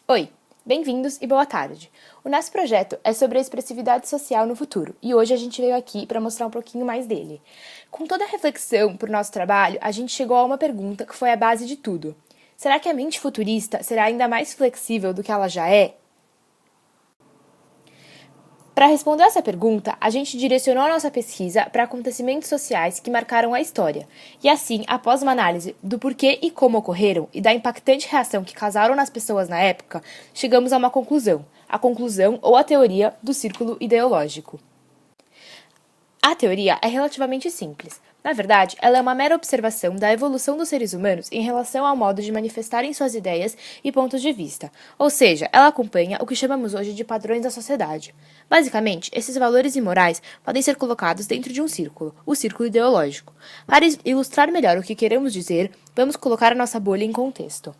Oi, bem-vindos e boa tarde. O nosso projeto é sobre a expressividade social no futuro e hoje a gente veio aqui para mostrar um pouquinho mais dele. Com toda a reflexão para o nosso trabalho, a gente chegou a uma pergunta que foi a base de tudo. Será que a mente futurista será ainda mais flexível do que ela já é? Para responder essa pergunta, a gente direcionou a nossa pesquisa para acontecimentos sociais que marcaram a história. E assim, após uma análise do porquê e como ocorreram e da impactante reação que causaram nas pessoas na época, chegamos a uma conclusão. A conclusão ou a teoria do círculo ideológico. A teoria é relativamente simples. Na verdade, ela é uma mera observação da evolução dos seres humanos em relação ao modo de manifestarem suas ideias e pontos de vista, ou seja, ela acompanha o que chamamos hoje de padrões da sociedade. Basicamente, esses valores e morais podem ser colocados dentro de um círculo, o círculo ideológico. Para ilustrar melhor o que queremos dizer, vamos colocar a nossa bolha em contexto.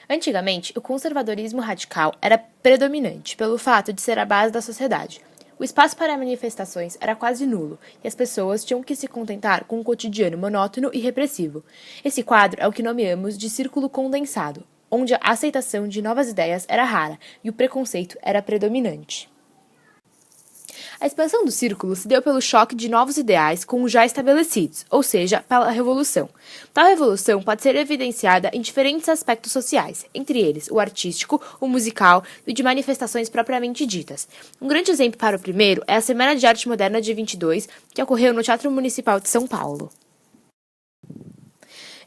Antigamente, o conservadorismo radical era predominante pelo fato de ser a base da sociedade. O espaço para manifestações era quase nulo e as pessoas tinham que se contentar com um cotidiano monótono e repressivo. Esse quadro é o que nomeamos de círculo condensado, onde a aceitação de novas ideias era rara e o preconceito era predominante. A expansão do círculo se deu pelo choque de novos ideais com os já estabelecidos, ou seja, pela revolução. Tal revolução pode ser evidenciada em diferentes aspectos sociais, entre eles o artístico, o musical e o de manifestações propriamente ditas. Um grande exemplo para o primeiro é a Semana de Arte Moderna de 22, que ocorreu no Teatro Municipal de São Paulo.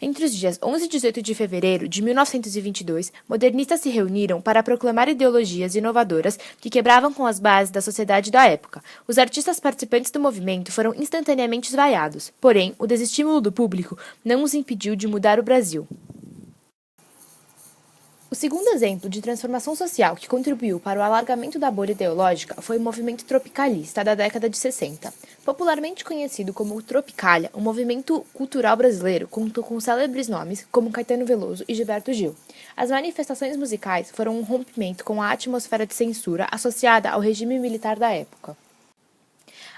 Entre os dias 11 e 18 de fevereiro de 1922, modernistas se reuniram para proclamar ideologias inovadoras que quebravam com as bases da sociedade da época. Os artistas participantes do movimento foram instantaneamente esvaiados, porém, o desestímulo do público não os impediu de mudar o Brasil. O segundo exemplo de transformação social que contribuiu para o alargamento da bolha ideológica foi o movimento tropicalista da década de 60. Popularmente conhecido como Tropicália, o movimento cultural brasileiro contou com célebres nomes como Caetano Veloso e Gilberto Gil. As manifestações musicais foram um rompimento com a atmosfera de censura associada ao regime militar da época.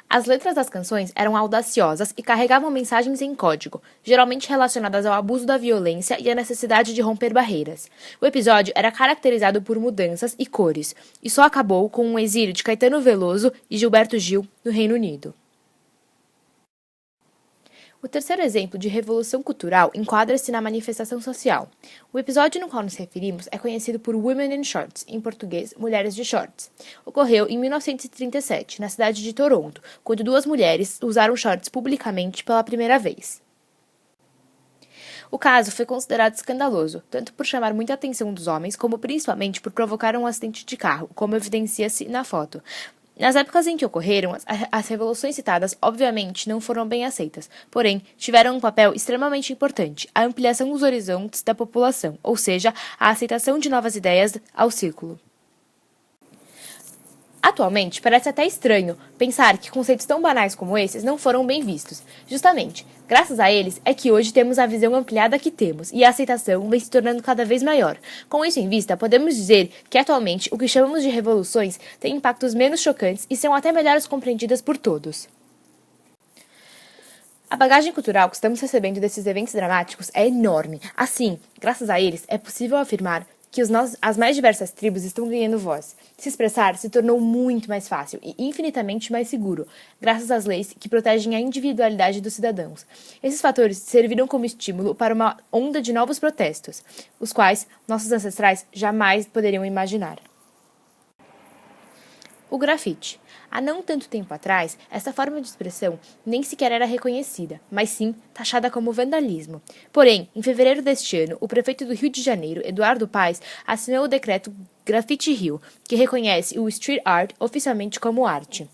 As letras das canções eram audaciosas e carregavam mensagens em código, geralmente relacionadas ao abuso da violência e à necessidade de romper barreiras. O episódio era caracterizado por mudanças e cores, e só acabou com o exílio de Caetano Veloso e Gilberto Gil no Reino Unido. O terceiro exemplo de revolução cultural enquadra-se na manifestação social. O episódio no qual nos referimos é conhecido por Women in Shorts, em português, Mulheres de Shorts. Ocorreu em 1937, na cidade de Toronto, quando duas mulheres usaram shorts publicamente pela primeira vez. O caso foi considerado escandaloso, tanto por chamar muita atenção dos homens, como principalmente por provocar um acidente de carro, como evidencia-se na foto. Nas épocas em que ocorreram, as revoluções citadas obviamente não foram bem aceitas, porém, tiveram um papel extremamente importante, a ampliação dos horizontes da população, ou seja, a aceitação de novas ideias ao círculo. Atualmente, parece até estranho pensar que conceitos tão banais como esses não foram bem vistos. Justamente, graças a eles é que hoje temos a visão ampliada que temos e a aceitação vem se tornando cada vez maior. Com isso em vista, podemos dizer que atualmente o que chamamos de revoluções tem impactos menos chocantes e são até melhores compreendidas por todos. A bagagem cultural que estamos recebendo desses eventos dramáticos é enorme. Assim, graças a eles, é possível afirmar que as mais diversas tribos estão ganhando voz. Se expressar se tornou muito mais fácil e infinitamente mais seguro, graças às leis que protegem a individualidade dos cidadãos. Esses fatores serviram como estímulo para uma onda de novos protestos, os quais nossos ancestrais jamais poderiam imaginar. O grafite. Há não tanto tempo atrás, essa forma de expressão nem sequer era reconhecida, mas sim taxada como vandalismo. Porém, em fevereiro deste ano, o prefeito do Rio de Janeiro, Eduardo Paes, assinou o decreto Graffiti Rio, que reconhece o street art oficialmente como arte.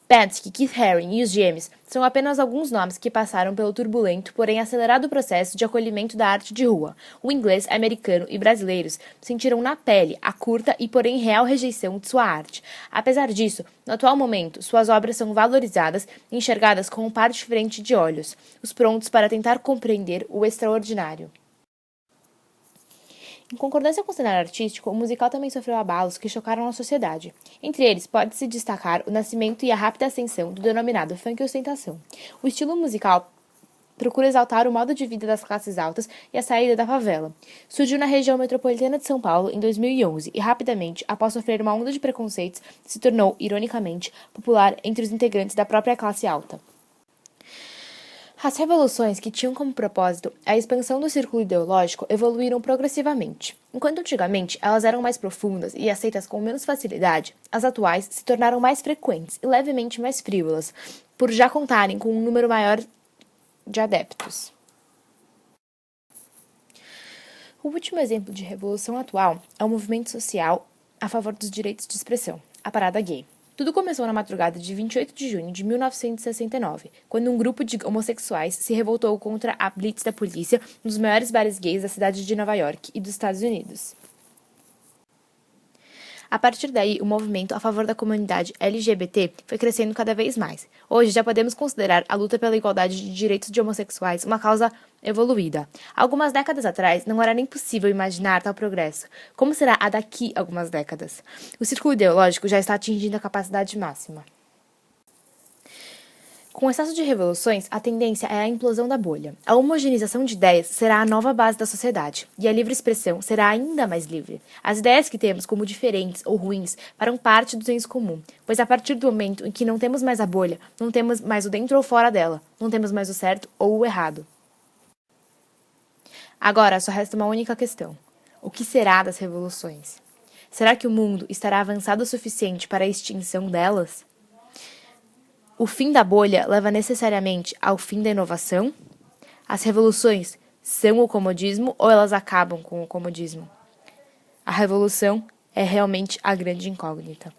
Banksy, Keith Haring e os gêmeos são apenas alguns nomes que passaram pelo turbulento, porém acelerado processo de acolhimento da arte de rua. O inglês, americano e brasileiros sentiram na pele a curta e porém real rejeição de sua arte. Apesar disso, no atual momento, suas obras são valorizadas e enxergadas com um par diferente de olhos, os prontos para tentar compreender o extraordinário. Em concordância com o cenário artístico, o musical também sofreu abalos que chocaram a sociedade. Entre eles, pode-se destacar o nascimento e a rápida ascensão do denominado funk ostentação. O estilo musical procura exaltar o modo de vida das classes altas e a saída da favela. Surgiu na região metropolitana de São Paulo em 2011 e, rapidamente, após sofrer uma onda de preconceitos, se tornou, ironicamente, popular entre os integrantes da própria classe alta. As revoluções que tinham como propósito a expansão do círculo ideológico evoluíram progressivamente. Enquanto antigamente elas eram mais profundas e aceitas com menos facilidade, as atuais se tornaram mais frequentes e levemente mais frívolas, por já contarem com um número maior de adeptos. O último exemplo de revolução atual é o movimento social a favor dos direitos de expressão, a Parada Gay. Tudo começou na madrugada de 28 de junho de 1969, quando um grupo de homossexuais se revoltou contra a blitz da polícia nos maiores bares gays da cidade de Nova York e dos Estados Unidos. A partir daí, o movimento a favor da comunidade LGBT foi crescendo cada vez mais. Hoje já podemos considerar a luta pela igualdade de direitos de homossexuais uma causa evoluída. Algumas décadas atrás, não era nem possível imaginar tal progresso. Como será a daqui a algumas décadas? O círculo ideológico já está atingindo a capacidade máxima. Com o excesso de revoluções, a tendência é a implosão da bolha. A homogeneização de ideias será a nova base da sociedade, e a livre expressão será ainda mais livre. As ideias que temos como diferentes ou ruins farão parte do senso comum, pois a partir do momento em que não temos mais a bolha, não temos mais o dentro ou fora dela, não temos mais o certo ou o errado. Agora só resta uma única questão. O que será das revoluções? Será que o mundo estará avançado o suficiente para a extinção delas? O fim da bolha leva necessariamente ao fim da inovação? As revoluções são o comodismo ou elas acabam com o comodismo? A revolução é realmente a grande incógnita.